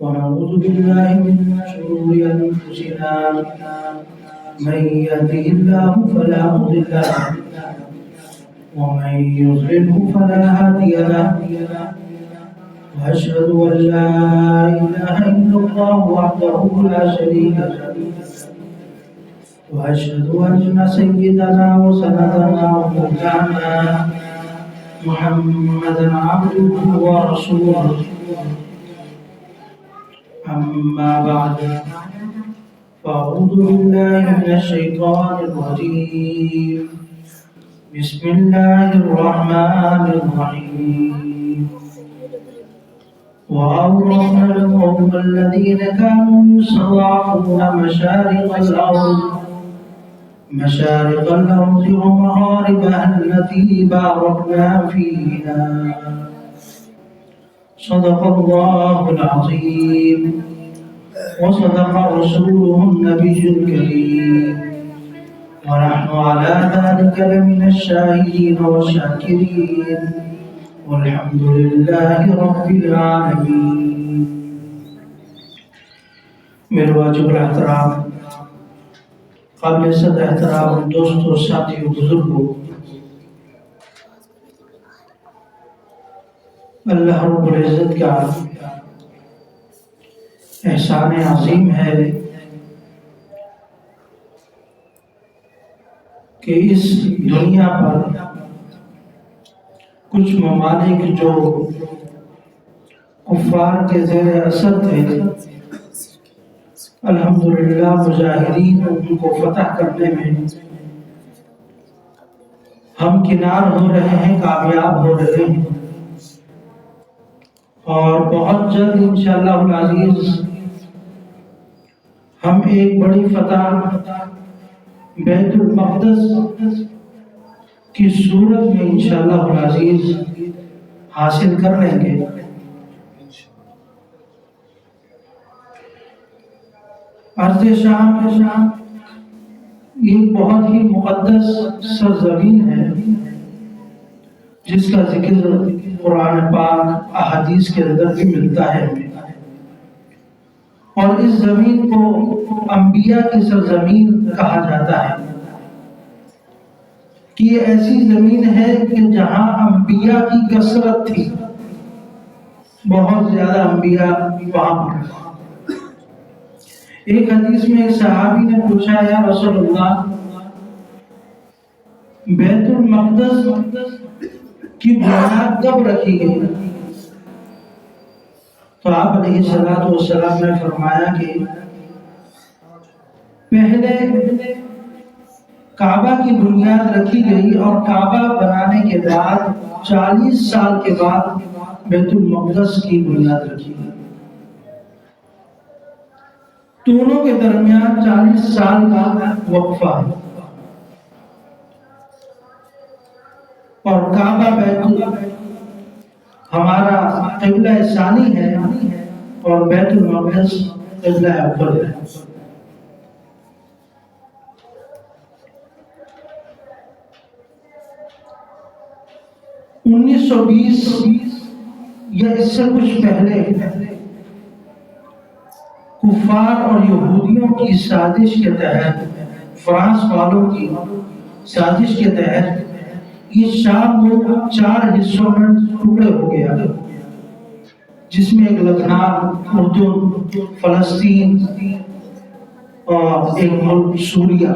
ونعوذ بالله من شرور أنفسنا من يهده الله فلا مضل له ومن يضلله فلا هادي له وأشهد أن لا إله إلا الله وحده لا شريك له وأشهد أن سيدنا وسندنا ومولانا محمدا عبده ورسوله أما بعد فأعوذ بالله من الشيطان الرجيم بسم الله الرحمن الرحيم وأورثنا القوم الذين كانوا يستضعفون مشارق الأرض ومغاربها التي باركنا فيها صدق الله العظيم وصدق رسوله النبي الكريم ونحن على ذلك لمن الشاهدين والشاكرين والحمد لله رب العالمين. میرے واجب الاحترام قابل صد احترام دوستوں ساتھیوں بزرگوں، اللہ رب العزت کا احسان عظیم ہے کہ اس دنیا پر کچھ ممالک جو کفار کے زیر اثر تھے، الحمدللہ مجاہدین ان کو فتح کرنے میں ہم کنار ہو رہے ہیں، کامیاب ہو رہے ہیں، اور بہت جلد انشاءاللہ العزیز ہم ایک بڑی فتح بیت المقدس کی صورت میں انشاءاللہ العزیز حاصل کر لیں گے. ارض شام یہ بہت ہی مقدس سرزمین ہے جس کا ذکر قرآن پاک احادیث کے اندر بھی ملتا ہے، اور اس زمین کو انبیاء کی سرزمین کہا جاتا ہے کہ یہ ایسی زمین ہے کہ جہاں انبیاء کی کثرت تھی، بہت زیادہ انبیاء وہاں پر. ایک حدیث میں ایک صحابی نے پوچھا، یا رسول اللہ بیت المقدس کی بنیاد کب رکھی گئی؟ تو آپ علیہ السلام نے فرمایا کہ پہلے کعبہ کی بنیاد رکھی گئی، اور کعبہ بنانے کے بعد 40 سال کے بعد بیت المقدس کی بنیاد رکھی گئی. دونوں کے درمیان 40 سال کا وقفہ ہے، اور کعبہ بیت ہمارا قبلہ ثانی ہے اور بیت المقدس قبلہ اول ہے. ء 1920 یا اس سے کچھ پہلے کفار اور یہودیوں کی سازش کے تحت، فرانس والوں کی سازش کے تحت یہ شام ملک 4 حصوں میں ٹکڑے ہو گیا، جس میں ایک لبنان، اردن، فلسطین اور ایک ملک سوریہ.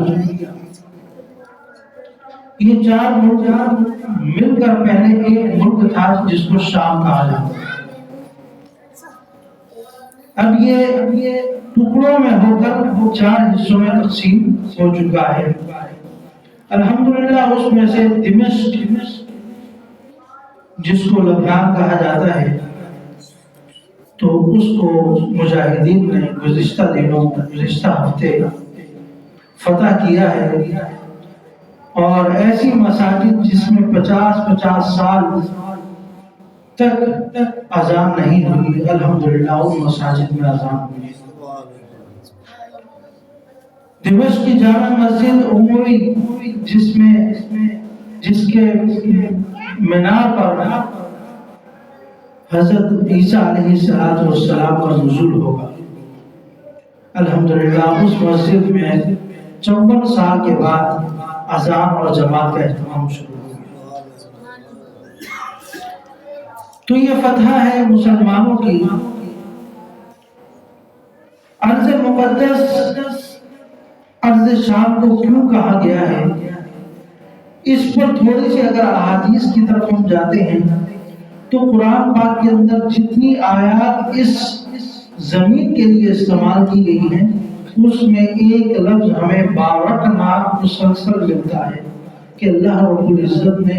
یہ 4 ملک مل کر پہلے ایک ملک تھا جس کو شام کہا جاتا. اب یہ ٹکڑوں میں ہو کر 4 حصوں میں تقسیم ہو چکا ہے. الحمدللہ اس میں سے دمشق جس کو لبنان کہا جاتا ہے، تو اس کو مجاہدین نے گزشتہ ہفتے فتح کیا ہے، اور ایسی مساجد جس میں 50 سال تک اذان نہیں ہوئی، الحمدللہ ان مساجد میں اذان ہوئی. دمشق کی جامع مسجد عموی جس کے مینار پر حضرت عیسیٰ علیہ السلام کا نزول ہوگا۔ الحمدللہ اس مسجد میں 54 سال کے بعد اذان اور جماعت کا اہتمام شروع ہوا۔ تو یہ فتح ہے مسلمانوں کی۔ ارض مقدس ارض شام کو کیوں کہا گیا ہے، اس پر تھوڑی سی اگر احادیث کی طرف ہم جاتے ہیں تو قرآن پاک کے اندر جتنی آیات اس زمین کے لیے استعمال کی گئی ہیں، اس میں ایک لفظ ہمیں بارکنا مسلسل ملتا ہے کہ اللہ رب العزت نے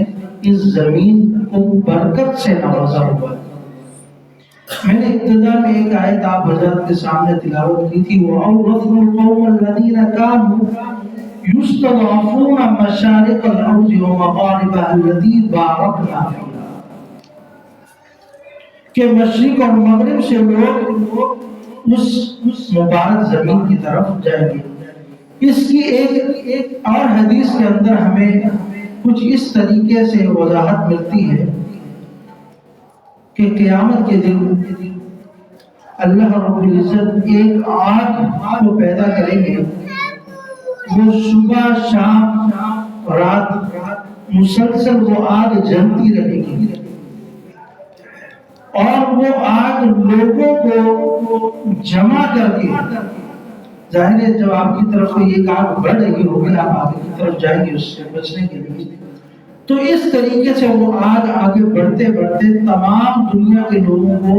اس زمین کو برکت سے نوازا ہوا ہے۔ میں نے ابتدا میں ایک آیت آپ حضرات کے سامنے تلاوت کی تھی، وَأَوْرَثْنَا الْقَوْمَ الَّذِينَ كَانُوا يُسْتَضْعَفُونَ مَشَارِقَ الْأَرْضِ وَمَغَارِبَهَا الَّتِي بَارَكْنَا فِيهَا، کہ مشرق اور مغرب سے لوگ اس مبارک زمین کی طرف جائیں گے۔ اس کی ایک اور حدیث کے اندر ہمیں کچھ اس طریقے سے وضاحت ملتی ہے کہ قیامت کے دن اللہ رب العزت ایک آگ کو پیدا کریں گے، وہ صبح شام رات مسلسل وہ آگ جلتی رہے گی، اور وہ آگ لوگوں کو جمع کر کے، ظاہر ہے جب آپ کی طرف سے یہ آگ بڑھ رہی ہوگی آپ آگے کی طرف جائیں گے اس سے بچنے کے لیے، تو اس طریقے سے وہ آگ آگے بڑھتے بڑھتے تمام دنیا کے لوگوں کو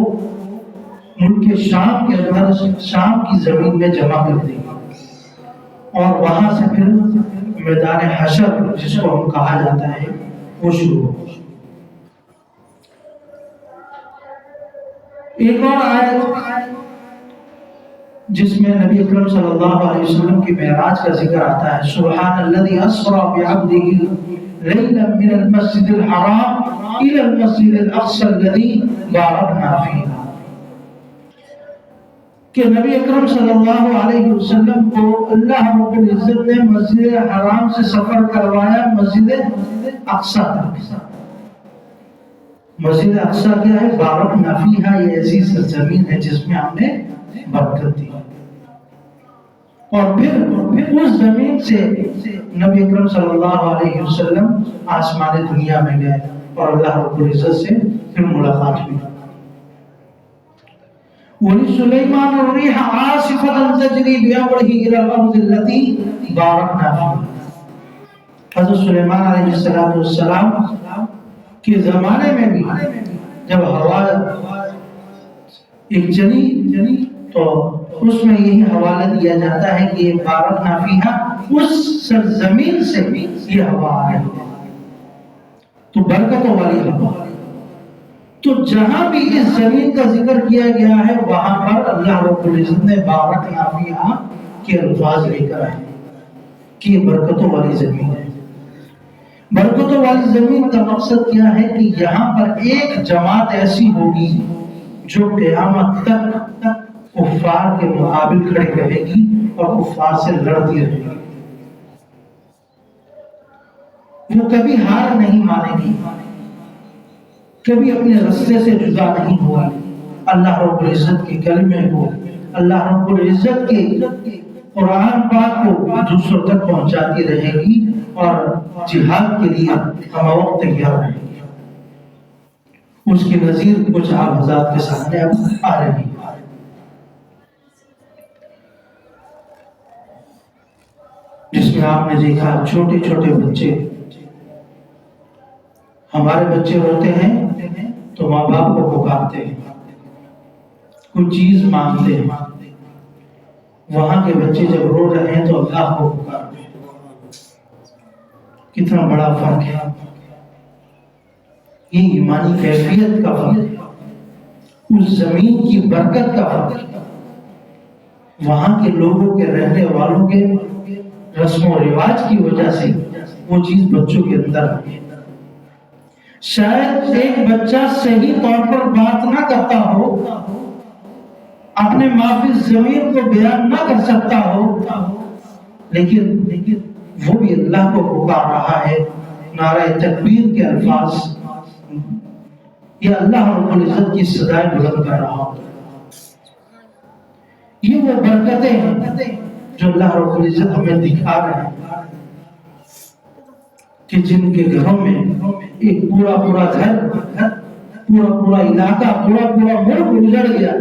ملک شام کے اندر شام کی زمین میں جمع کر دے گی، اور وہاں سے پھر میدان حشر جس کو ہم کہا جاتا ہے وہ شروع ہوگا۔ ایک اور آیت جس میں نبی اکرم صلی اللہ علیہ وسلم کی معراج کا ذکر آتا ہے، سبحان الذی اسری بعبدہ لیلا من المسجد الحرام الى المسجد الاقصى الذی بارکنا فیہ، کہ نبی اکرم صلی اللہ علیہ وسلم کو اللہ رب العزت نے مسجد حرام سے سفر کروایا مسجد اقصی تک۔ مسجد اقصی کیا ہے؟ بارکنا فیہا، یہ ایسی سرزمین ہے جس میں ہم نے برکت دی، اور پھر اس زمین سے نبی اکرم صلی اللہ علیہ وسلم آسمان دنیا میں گئے اور اللہ رب العزت سے پھر ملاقات ہوئی۔ وَلِسُلَيْمَانَ الرِّيحَ عَاصِفَةً تَجْرِي بِأَمْرِهِ إِلَى الْأَرْضِ الَّتِي بَارَكْنَا فِيهَا۔ حضرت سلیمان علیہ السلام کے زمانے میں بھی جب ہوا ایک چلی تو اس میں یہی حوالہ دیا جاتا ہے کہ بارکنا فیہا، اس سرزمین سے بھی یہ ہوا آ رہی ہے، تو برکتوں والی ہوا۔ تو جہاں بھی اس زمین کا ذکر کیا گیا ہے وہاں پر اللہ رب العزت نے بارکنا فیہا کے الفاظ لے کر آئے کہ یہ برکتوں والی زمین ہے۔ برکتوں والی زمین کا مقصد کیا ہے کہ یہاں پر ایک جماعت ایسی ہوگی جو قیامت تک کفار کے مقابل کھڑی رہے گی اور کفار سے لڑتی رہے گی، وہ کبھی ہار نہیں مانے گی، کبھی اپنے رستے سے جدا نہیں ہوا، اللہ رب العزت کے کلمے کو، اللہ رب العزت کے قرآن پاک کو دوسروں تک پہنچاتی رہے گی اور جہاد کے لیے ہم وقت تیار رہے گی۔ اس کی نظیر کچھ آپ حضرات کے سامنے اب آ رہی ہے۔ جس میں آپ نے دیکھا چھوٹے چھوٹے بچے، ہمارے بچے روتے ہیں تو ماں باپ کو پکارتے ہیں، کوئی چیز مانگتے ہیں، وہاں کے بچے جب رو رہے ہیں تو اللہ کو پکارتے ہیں۔ کتنا بڑا فرق ہے، یہ ایمانی کیفیت کا فرق ہے، اس زمین کی برکت کا فرق ہے، وہاں کے لوگوں کے رہنے والوں کے رسم و رواج کی وجہ سے وہ چیز بچوں کے اندر ہے۔ شاید ایک بچہ صحیح طور پر بات نہ کرتا ہو، اپنے معافی ضمیر کو بیان نہ کر سکتا ہو، لیکن وہ بھی اللہ کو پکار رہا ہے، نعرہ تکبیر کے الفاظ یا اللہ رب العزت کی صدائیں بلند کر رہا ہوں۔ یہ وہ برکتیں ہیں جو اللہ رب العزت ہمیں دکھا رہے ہیں کہ جن کے گھروں میں ایک پورا گھر، پورا علاقہ، پورا ملک اجڑ گیا۔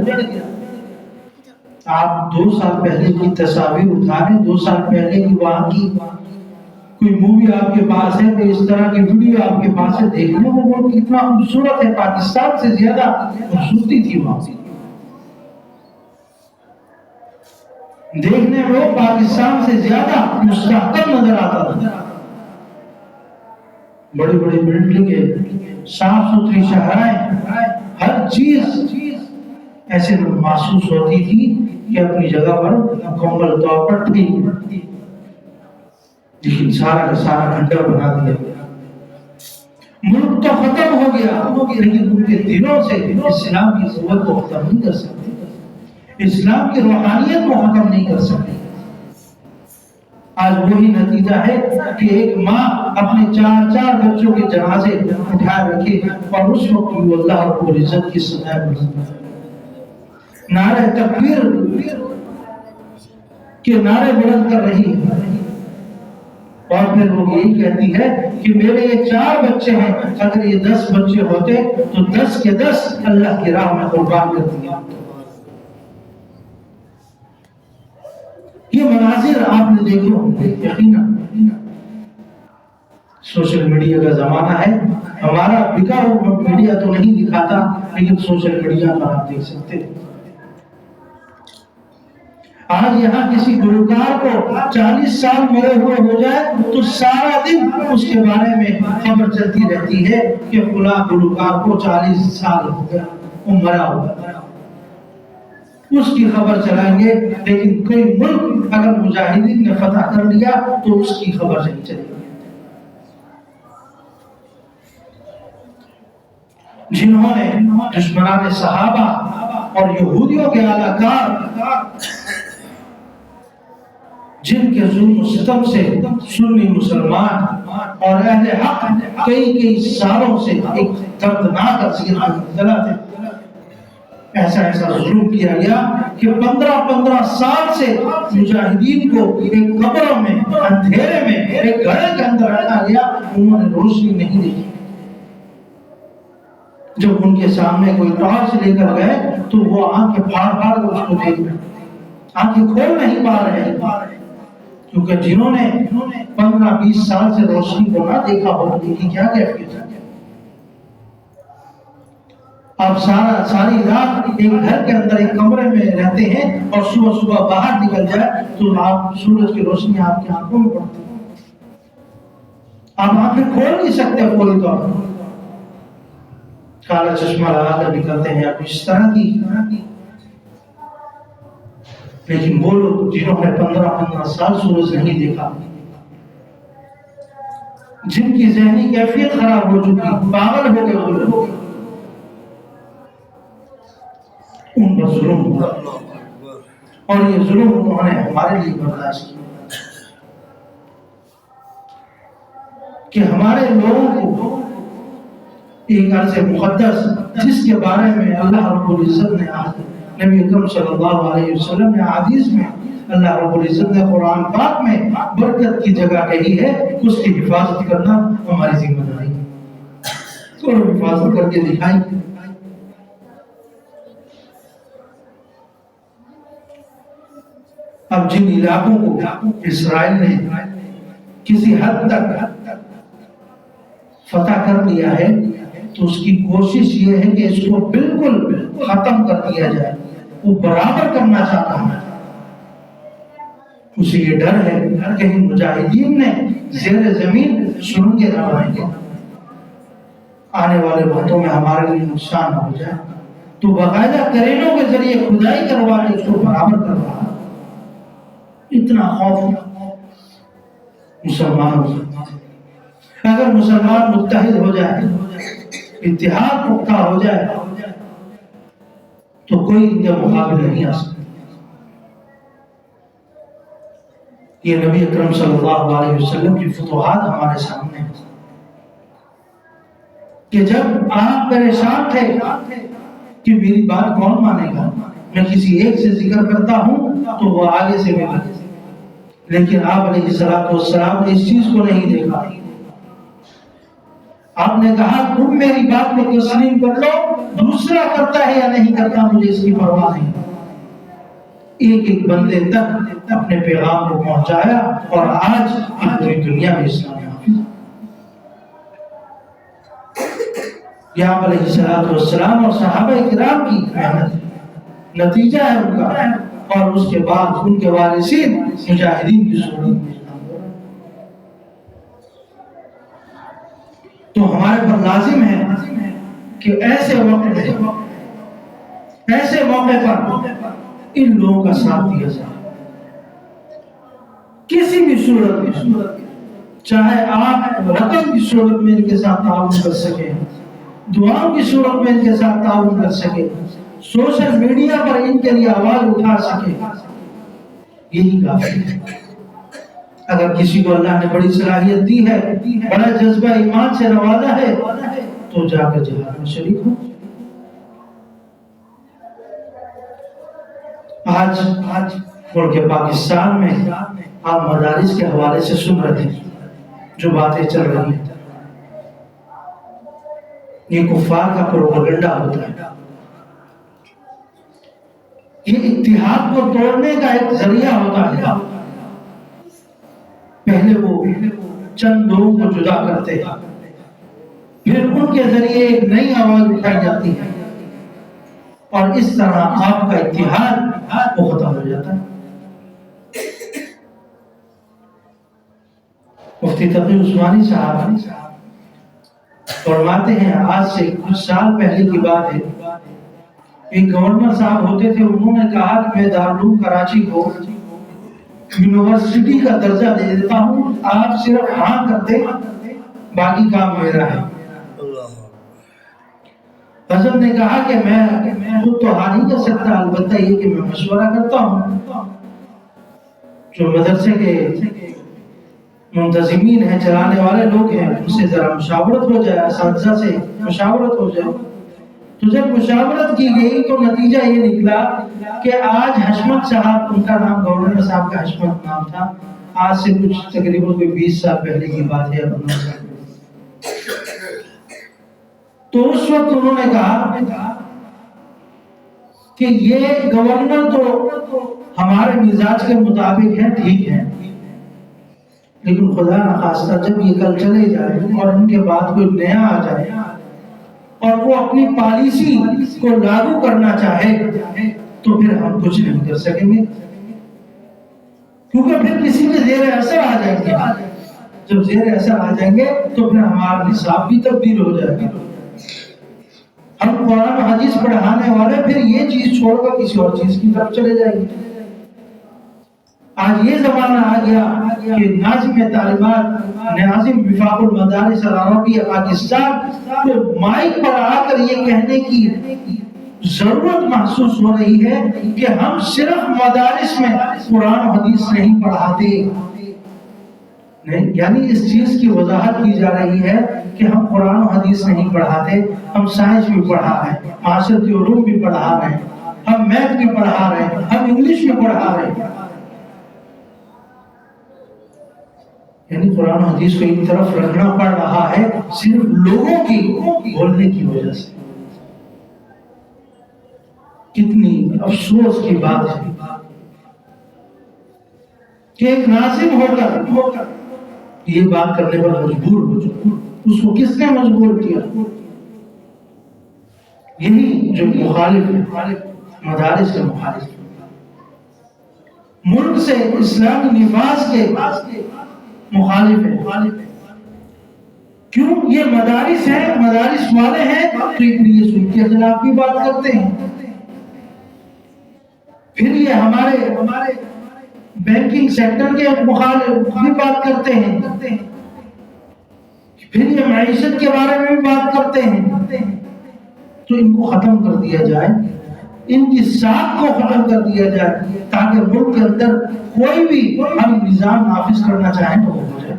آپ 2 سال پہلے کی تصاویر اتاریں، 2 سال پہلے کی وہاں کی کوئی مووی آپ کے پاس ہے، کوئی اس طرح کی ویڈیو آپ کے پاس ہے، دیکھنے وہ ملک کتنا خوبصورت ہے، پاکستان سے زیادہ خوبصورتی تھی وہاں سے، دیکھنے میں وہ پاکستان سے زیادہ مستحکم نظر آتا تھا۔ بڑی بلڈنگیں، صاف ستھری شاہراہیں، ہر چیز ایسے محسوس ہوتی تھی کہ اپنی جگہ پر مکمل طور پر ٹھیک، لیکن سارا کا سارا کھنڈر بنا دیا گیا۔ ملک تو ختم ہو گیا، لیکن ان کے دلوں سے اسلام کی قوت کو ختم نہیں کر سکتے، اسلام کی روحانیت کو ختم نہیں کر سکتے۔ آج وہی نتیجہ ہے کہ ایک ماں اپنے 4 بچوں کے جنازے اٹھائے رکھے اور اس وقت وہ اللہ رب العزت کی صدائیں بلند کرے، نعرہ تکبیر کے نعرے بلند کر رہی ہے، اور پھر وہ یہی کہتی ہے کہ میرے یہ 4 بچے ہیں، اگر یہ 10 بچے ہوتے تو 10 کے 10 اللہ کی راہ میں قربان کر دیا۔ یہ مناظر آپ نے دیکھے ہوں گے یقیناً۔ سوشل میڈیا کا زمانہ ہے، ہمارا بکا ہوا میڈیا تو نہیں دکھاتا، لیکن سوشل میڈیا پر آپ دیکھ سکتے ہیں۔ آج یہاں کسی گلوکار کو 40 سال مرے ہوئے ہو جائے تو سارا دن اس کے بارے میں خبر چلتی رہتی ہے کہ فلاں گلوکار کو 40 سال ہو گیا، وہ مرا ہوا، اس کی خبر چلائیں گے، لیکن کوئی ملک اگر مجاہدین نے فتح کر لیا تو اس کی خبر نہیں چلے گی۔ جنہوں نے دشمنان صحابہ اور یہودیوں کے اعلی کار، جن کے ظلم و ستم سے سنی مسلمان اور اہل حق کئی سالوں سے ایک دردناک اذیت میں مبتلا تھے، ایسا ظلم کیا گیا کہ 15 سال سے مجاہدین کو ایک قبروں میں، اندھیرے میں، ایک گڑھے کے اندر رکھا گیا، انہوں نے روشنی نہیں دیکھی۔ جب ان کے سامنے کوئی ٹارچ لے کر گئے تو وہ آنکھیں پھاڑ کر اس کو دیکھ رہے، آنکھیں کھول نہیں پا رہے، کیونکہ جنہوں نے 15-20 سال سے روشنی کو نہ دیکھا ہو ان کی کیا کیفیت ہے۔ آپ ساری رات ایک گھر کے اندر ایک کمرے میں رہتے ہیں اور صبح باہر نکل جائے تو آپ سورج کی روشنی آپ کی آنکھوں میں پڑتی ہے، آپ آنکھیں کھول نہیں سکتے پوری طور پر، کالا چشمہ لگا کر نکلتے ہیں آپ اس طرح کی۔ لیکن وہ لوگ جنہوں نے 15 سال سورج نہیں دیکھا، جن کی ذہنی کیفیت خراب ہو چکی، پاگل ہو گئے وہ لوگ، ان پر ظلم ہوا، اور یہ ظلم انہوں نے ہمارے لیے برداشت کیا کہ ہمارے لوگوں کو ایک عرض مقدس جس کے بارے میں اللہ رب العزت نے نبی اکرم صلی اللہ علیہ وسلم نے حدیث میں، اللہ رب العزت نے قرآن پاک میں برکت کی جگہ کہی ہے، اس کی حفاظت کرنا ہماری ذمہ داری ہے، اور حفاظت کر کے دکھائیں۔ اب جن علاقوں کو اسرائیل نے کسی حد تک فتح کر لیا ہے تو اس کی کوشش یہ ہے کہ اس کو بالکل ختم کر دیا جائے، وہ برابر کرنا چاہتا ہے، اسے یہ ڈر ہے کہیں مجاہدین نے زیر زمین سرنگیں نہ بنائیں گے، آنے والے وقتوں میں ہمارے لیے نقصان ہو جائے، تو باقاعدہ کرینوں کے ذریعے کھدائی کروا کے اس کو برابر کر رہا ہے۔ اتنا خوف مسلمانوں سے، اگر مسلمان متحد ہو جائے، اتحاد پختہ ہو جائے تو کوئی ان کے مقابلے نہیں آ سکتا۔ یہ نبی اکرم صلی اللہ علیہ وسلم کی فتوحات ہمارے سامنے ہیں۔ کہ جب آپ پریشان تھے کہ میری بات کون مانے گا، میں کسی ایک سے ذکر کرتا ہوں تو وہ آگے سے ملا، لیکن آپ علیہ السلام نے اس چیز کو نہیں دیکھا. آپ نے کہا تم میری بات کو تسلیم کر لو، دوسرا کرتا ہے یا نہیں کرتا مجھے اس کی پرواہ نہیں. ایک ایک بندے تک اپنے پیغام کو پہنچایا اور آج پوری دنیا میں اسلام حافظ. یہ آپ علیہ السلام اور صحابہ کرام کی محنت نتیجہ ہے ان کا، اور اس کے بعد ان کے وارثین مجاہدین کی صورت میں. تو ہمارے پر لازم ہے کہ ایسے موقع پر ان لوگوں کا ساتھ دیا جائے، کسی بھی صورت میں، چاہے آپ رقم کی صورت میں ان کے ساتھ تعاون کر سکیں، دعاؤں کی صورت میں ان کے ساتھ تعاون کر سکیں، سوشل میڈیا پر ان کے لیے آواز اٹھا سکیں، یہی کافی ہے. اگر کسی کو اللہ نے بڑی صلاحیت دی ہے، بڑا جذبہ ایمان سے نوازا ہے، تو جا کر جہاد میں شریک ہو. آج ملک پاکستان میں آپ مدارس کے حوالے سے سن رہے ہیں جو باتیں چل رہی ہیں، یہ کفار کا پروپیگنڈا ہوتا ہے. یہ اتحاد کو توڑنے کا ایک ذریعہ ہوتا ہے. پہلے وہ چند لوگوں کو جدا کرتے ہیں، پھر ان کے ذریعے ایک نئی آواز اٹھائی جاتی ہے، اور اس طرح آپ کا اتحاد وہ ختم ہو جاتا ہے. مفتی تقی عثمانی صاحب فرماتے ہیں، آج سے کچھ سال پہلے کی بات ہے، ایک گورنر صاحب ہوتے تھے، انہوں نے کہا کہ میں دارالعلوم کراچی کو یونیورسٹی کا درجہ دے دیتا ہوں، آپ صرف ہاں کرتے، باقی کام میرا ہے. حضرت نے کہا کہ میں خود تو ہاں نہیں کر سکتا، البتہ یہ کہ میں مشورہ کرتا ہوں. جو مدرسے کے منتظمین ہیں، چلانے والے لوگ ہیں، ان سے ذرا مشاورت ہو جائے، اساتذہ سے مشاورت ہو جائے. تو جب مشاورت کی گئی تو نتیجہ یہ نکلا کہ آج حشمت صاحب، ان کا نام گورنر صاحب کا حشمت نام تھا، آج سے کچھ تقریباً کوئی 20 سال پہلے کی بات ہے. تو اس وقت انہوں نے کہا کہ یہ گورنر تو ہمارے مزاج کے مطابق ہے، ٹھیک ہے، لیکن خدا نخواستہ جب یہ کل چلے جائے اور ان کے بعد کوئی نیا آ جائے اور وہ اپنی پالیسی کو لاگو کرنا چاہے تو پھر ہم کچھ نہیں کر سکیں گے، کیونکہ پھر کسی کے زیر اثر آ جائیں گے. جب زیر اثر آ جائیں گے تو پھر ہمارا نصاب بھی تبدیل ہو جائے گا. ہم قرآن و حدیث پڑھانے والے پھر یہ چیز چھوڑ کر کسی اور چیز کی طرف چلے جائیں گے. آج یہ زمانہ آ گیا کہ ناظم طالبات، ناظم وفاق المدارس العربیہ پاکستان کو مائک پر آ کر یہ کہنے کی ضرورت محسوس ہو رہی ہے کہ ہم صرف مدارس میں قرآن و حدیث نہیں پڑھاتے. یعنی اس چیز کی وضاحت کی جا رہی ہے کہ ہم قرآن و حدیث نہیں پڑھاتے، ہم سائنس بھی پڑھا رہے ہیں، معاشرتی علوم بھی پڑھا رہے ہیں، ہم میتھ بھی پڑھا رہے ہیں، ہم انگلش بھی پڑھا رہے ہیں. یعنی قرآن و حدیث کو ایک طرف رکھنا پڑ رہا ہے صرف لوگوں کی بولنے کی وجہ سے. کتنی افسوس کی بات ہے کہ ایک ناظم ہو کر یہ بات کرنے پر مجبور ہو چکا. اس کو کس نے مجبور کیا؟ یہی جو مخالف مدارس کے مخالف، ملک سے اسلامی نفاذ کے مخالف ہے. کیوں؟ یہ مدارس ہیں، مدارس والے ہیں، تو یہ سن کے خلاف بھی بات کرتے ہیں. پھر یہ ہمارے بینکنگ سیکٹر کے مخالف بھی بات کرتے ہیں، پھر یہ معیشت کے بارے میں بھی بات کرتے ہیں. تو ان کو ختم کر دیا جائے، ان کی ساکھ کو ختم کر دیا جائے، تاکہ ملک کے اندر کوئی بھی ہم نظام نافذ کرنا چاہیں تو ہو جائے.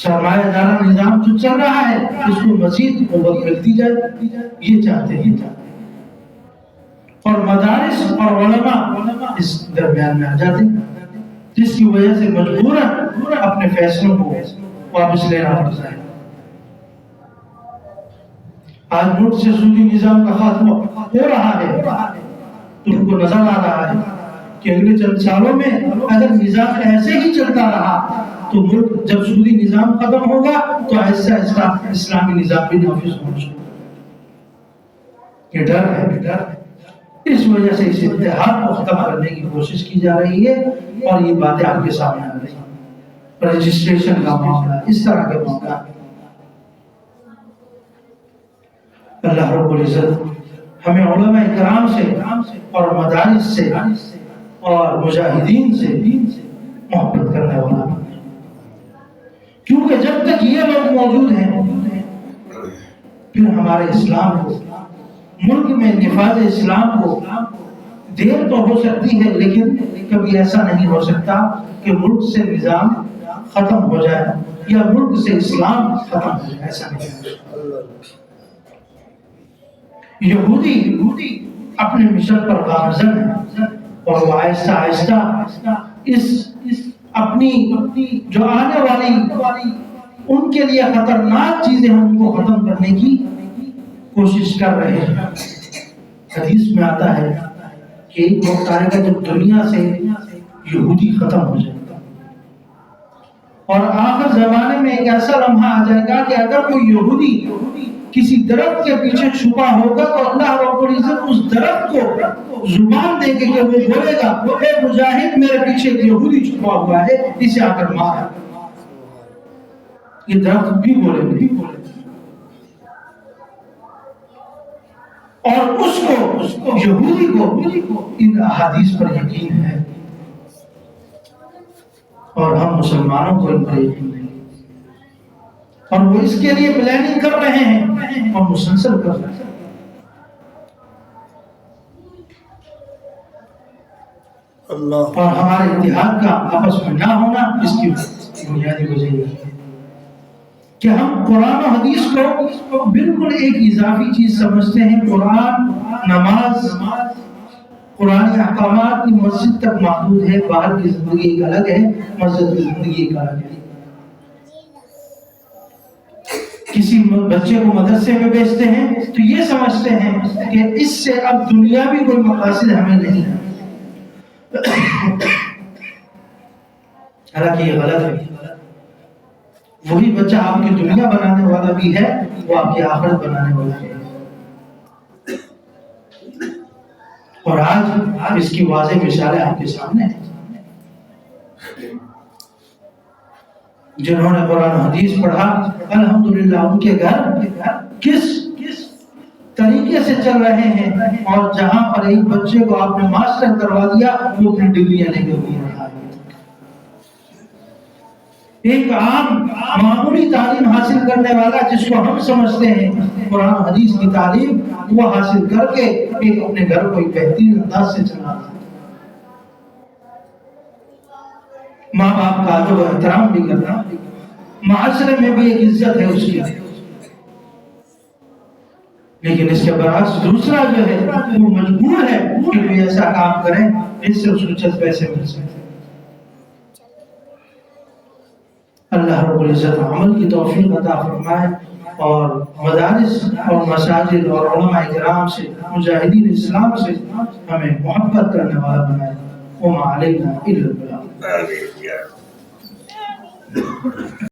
سرمایہ دارہ نظام جو چل رہا ہے اس کو مزید قوت ملتی جائے، یہ چاہتے ہیں. اور مدارس اور علماء اس درمیان میں آ جاتے ہیں، جس کی وجہ سے مجبوراً اپنے فیصلوں کو واپس لینا پڑتا ہے. آج ملک سے سودی نظام کا خاتمہ ہو رہا ہے، تم کو نظر آ رہا ہے کہ اگلے چند سالوں میں اگر نظام ایسے ہی چلتا رہا تو ملک جب سودی نظام ختم ہوگا تو ایسا اسلامی نظام بھی نافذ ہونا شروع ہوگا. یہ ڈر ہے. اس وجہ سے اس اتحاد کو ختم کرنے کی کوشش کی جا رہی ہے، اور یہ باتیں آپ کے سامنے آ رہی ہیں. رجسٹریشن کا معاملہ، اس طرح کے معاملہ. اللہ رب العزت ہمیں علماء کرام سے اور مدارس سے اور مجاہدین سے محبت کرنے والا، کیونکہ جب تک یہ لوگ موجود ہیں پھر ہمارے اسلام کو، ملک میں نفاذ اسلام کو دیر تو ہو سکتی ہے، لیکن کبھی ایسا نہیں ہو سکتا کہ ملک سے نظام ختم ہو جائے یا ملک سے اسلام ختم ہو جائے. ایسا نہیں. یہودی اپنے مشن پر گامزن ہے، اور وہ آہستہ آہستہ اس اپنی جو آنے والی ان کے لیے خطرناک چیزیں ہیں ان کو ختم کرنے کی کوشش کر رہے ہیں. حدیث میں آتا ہے کہ ایک وقت آئے گا جب دنیا سے یہودی ختم ہو جائے گا، اور آخر زمانے میں ایک ایسا لمحہ آ جائے گا کہ اگر کوئی یہودی کسی درخت کے پیچھے چھپا ہوگا تو اللہ رب العزت اس درخت کو زبان دے کے کہ وہ بولے گا اے مجاہد میرے پیچھے ایک یہودی چھپا ہوا ہے، اسے آ کر مار. یہ درخت بھی بولے گا. اور اس کو یہودی کو ان احادیث پر یقین ہے، اور ہم مسلمانوں کو ان پر یقین نہیں، اور وہ اس کے لیے پلاننگ کر رہے ہیں اور مسلسل کر رہے ہیں. اور ہمارے اتحاد کا آپس میں نہ ہونا اس کی بنیادی وجہ یہ ہے کہ ہم قرآن و حدیث کو بالکل ایک اضافی چیز سمجھتے ہیں. قرآن، نماز، قرآن احکامات کی مسجد تک محدود ہے، باہر کی زندگی ایک الگ ہے، مسجد کی زندگی ایک الگ ہے. کسی بچے کو مدرسے میں بھیجتے ہیں تو یہ سمجھتے ہیں کہ اس سے اب دنیاوی کوئی مقاصد ہمیں نہیں ہے، حالانکہ یہ غلط ہے. وہی بچہ آپ کی دنیا بنانے والا بھی ہے، وہ آپ کی آخرت بنانے والا ہے. اور آج اس کی واضح مثالیں آپ کے سامنے ہیں. جنہوں نے قرآن و حدیث پڑھا الحمدللہ ان کے گھر کس طریقے سے چل رہے ہیں، اور جہاں پر ایک بچے کو آپ نے ماسٹر کروا دیا وہ اپنی ڈگریاں لے کے گھوم رہا ہے. ایک عام معمولی تعلیم حاصل کرنے والا جس کو ہم سمجھتے ہیں قرآن و حدیث کی تعلیم، وہ حاصل کر کے ایک اپنے گھر کو ایک بہترین انداز سے چلا رہا ہے. ماں باپ کا ادب و احترام بھی کرنا، معاشرے میں بھی ایک عزت ہے اس کی. لیکن اس کے برعکس دوسرا جو ہے وہ مجبور ہے کہ وہ ایسا کام کریں جس سے اس کو چند پیسے مل سکیں. اللہ رب العزت عمل کی توفیق عطا فرمائے، اور مدارس اور مساجد اور علماء کرام سے، مجاہدین اسلام سے ہمیں محبت کرنے والا بنائے. وما علینا الا البلاغ.